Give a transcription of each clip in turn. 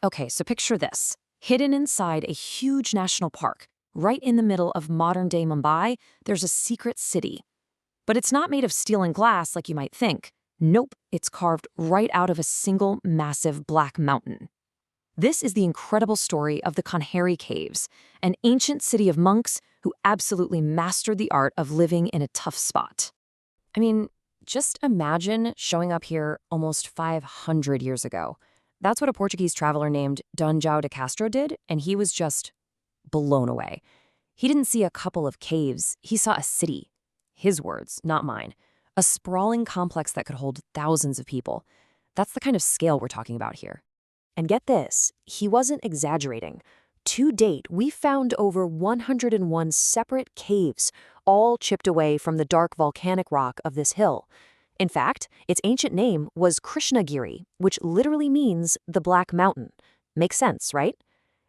Okay, so picture this. Hidden inside a huge national park, right in the middle of modern-day Mumbai, there's a secret city. But it's not made of steel and glass like you might think. Nope, it's carved right out of a single massive black mountain. This is the incredible story of the Kanheri Caves, an ancient city of monks who absolutely mastered the art of living in a tough spot. I mean, just imagine showing up here almost 500 years ago. That's what a Portuguese traveler named Dom João de Castro did, and he was just blown away. He didn't see a couple of caves, he saw a city. His words, not mine. A sprawling complex that could hold thousands of people. That's the kind of scale we're talking about here. And get this, he wasn't exaggerating. To date, we found over 101 separate caves, all chipped away from the dark volcanic rock of this hill. In fact, its ancient name was Krishnagiri, which literally means the Black Mountain. Makes sense, right?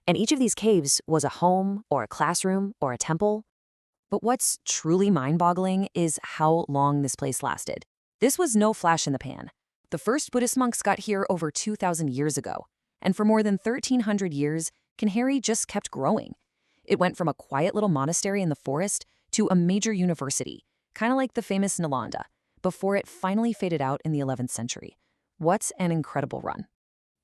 And each of these caves was a home, or a classroom, or a temple. But what's truly mind-boggling is how long this place lasted. This was no flash in the pan. The first Buddhist monks got here over 2,000 years ago. And for more than 1,300 years, Kanheri just kept growing. It went from a quiet little monastery in the forest to a major university, kind of like the famous Nalanda, before it finally faded out in the 11th century. What an incredible run.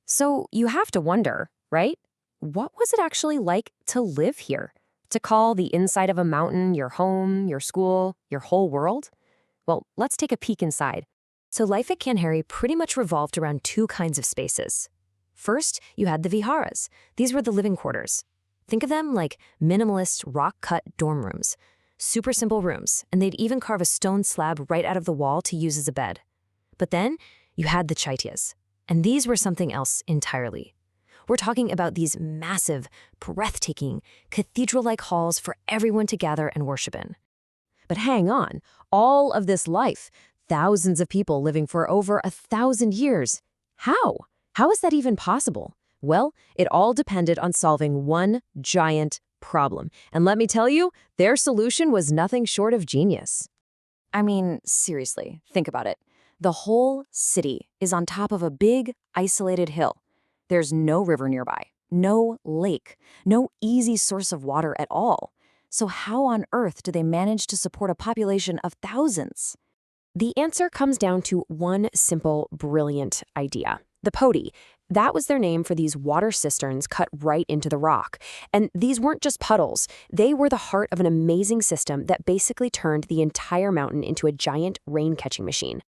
So you have to wonder, right? What was it actually like to live here? To call the inside of a mountain your home, your school, your whole world? Well, let's take a peek inside. So life at Kanheri pretty much revolved around two kinds of spaces. First, you had the viharas. These were the living quarters. Think of them like minimalist, rock-cut dorm rooms. Super simple rooms, and they'd even carve a stone slab right out of the wall to use as a bed. But then, you had the chaityas, and these were something else entirely. We're talking about these massive, breathtaking, cathedral-like halls for everyone to gather and worship in. But hang on, all of this life, thousands of people living for over 1,000 years. How? How is that even possible? Well, it all depended on solving one giant problem. And let me tell you, their solution was nothing short of genius. I mean, seriously, think about it. The whole city is on top of a big, isolated hill. There's no river nearby, no lake, no easy source of water at all. So how on earth do they manage to support a population of thousands? The answer comes down to one simple, brilliant idea. The podi. That was their name for these water cisterns cut right into the rock. And these weren't just puddles. They were the heart of an amazing system that basically turned the entire mountain into a giant rain-catching machine.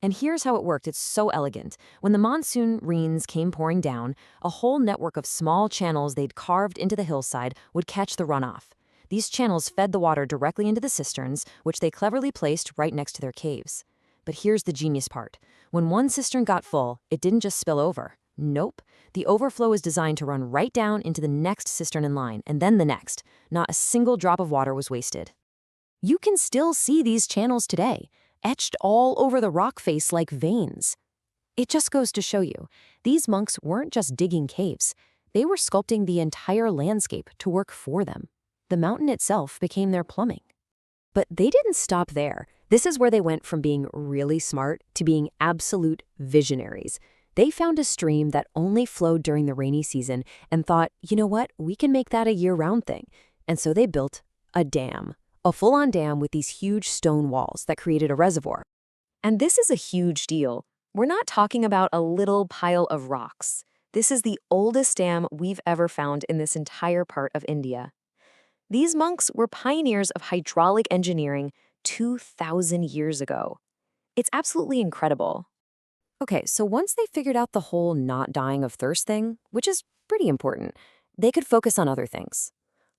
And here's how it worked. It's so elegant. When the monsoon rains came pouring down, a whole network of small channels they'd carved into the hillside would catch the runoff. These channels fed the water directly into the cisterns, which they cleverly placed right next to their caves. But here's the genius part. When one cistern got full, it didn't just spill over. Nope. The overflow was designed to run right down into the next cistern in line, and then the next. Not a single drop of water was wasted. You can still see these channels today, etched all over the rock face like veins. It just goes to show you, these monks weren't just digging caves. They were sculpting the entire landscape to work for them. The mountain itself became their plumbing. But they didn't stop there. This is where they went from being really smart to being absolute visionaries. They found a stream that only flowed during the rainy season and thought, you know what, we can make that a year-round thing. And so they built a dam, a full-on dam with these huge stone walls that created a reservoir. And this is a huge deal. We're not talking about a little pile of rocks. This is the oldest dam we've ever found in this entire part of India. These monks were pioneers of hydraulic engineering 2,000 years ago. It's absolutely incredible. Okay, so once they figured out the whole not dying of thirst thing, which is pretty important, they could focus on other things,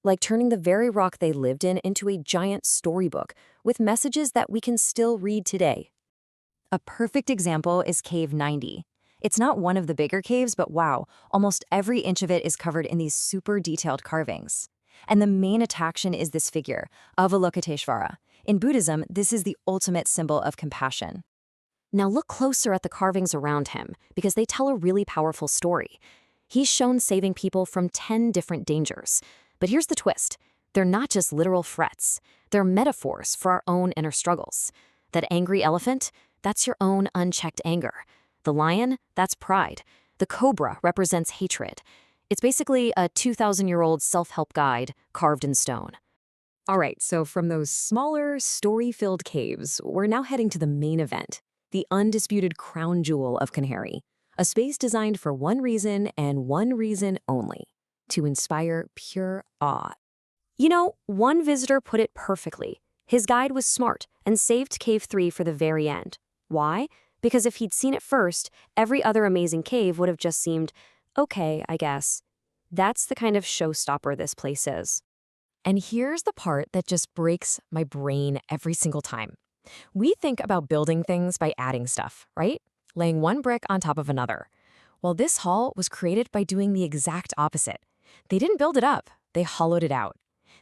like turning the very rock they lived in into a giant storybook with messages that we can still read today. A perfect example is Cave 90. It's not one of the bigger caves, but wow, almost every inch of it is covered in these super detailed carvings. And the main attraction is this figure, Avalokiteshvara. In Buddhism, this is the ultimate symbol of compassion. Now look closer at the carvings around him, because they tell a really powerful story. He's shown saving people from 10 different dangers. But here's the twist. They're not just literal threats. They're metaphors for our own inner struggles. That angry elephant, that's your own unchecked anger. The lion, that's pride. The cobra represents hatred. It's basically a 2,000-year-old self-help guide carved in stone. All right, so from those smaller, story-filled caves, we're now heading to the main event, the undisputed crown jewel of Kanheri, a space designed for one reason and one reason only: to inspire pure awe. You know, one visitor put it perfectly. His guide was smart and saved Cave 3 for the very end. Why? Because if he'd seen it first, every other amazing cave would have just seemed, okay, I guess. That's the kind of showstopper this place is. And here's the part that just breaks my brain every single time. We think about building things by adding stuff, right? Laying one brick on top of another. Well, this hall was created by doing the exact opposite. They didn't build it up, they hollowed it out.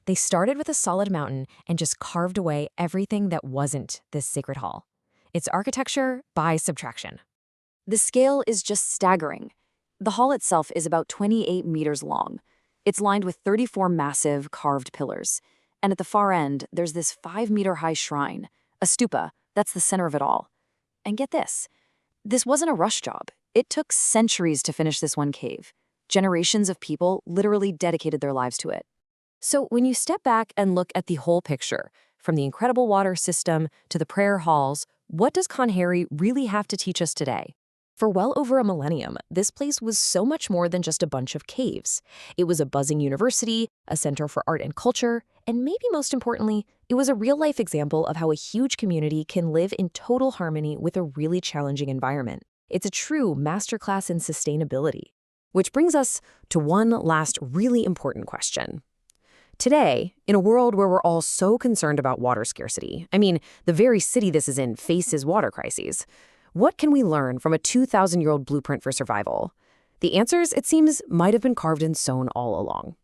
They started with a solid mountain and just carved away everything that wasn't this sacred hall. It's architecture by subtraction. The scale is just staggering. The hall itself is about 28 meters long. It's lined with 34 massive carved pillars. And at the far end, there's this 5-meter-high shrine, a stupa, that's the center of it all. And get this. This wasn't a rush job. It took centuries to finish this one cave. Generations of people literally dedicated their lives to it. So when you step back and look at the whole picture, from the incredible water system to the prayer halls, what does Kanheri really have to teach us today? For well over a millennium, this place was so much more than just a bunch of caves. It was a buzzing university, a center for art and culture, and maybe most importantly, it was a real-life example of how a huge community can live in total harmony with a really challenging environment. It's a true masterclass in sustainability. Which brings us to one last really important question. Today, in a world where we're all so concerned about water scarcity, I mean, the very city this is in faces water crises, what can we learn from a 2,000-year-old blueprint for survival? The answers, it seems, might have been carved in stone all along.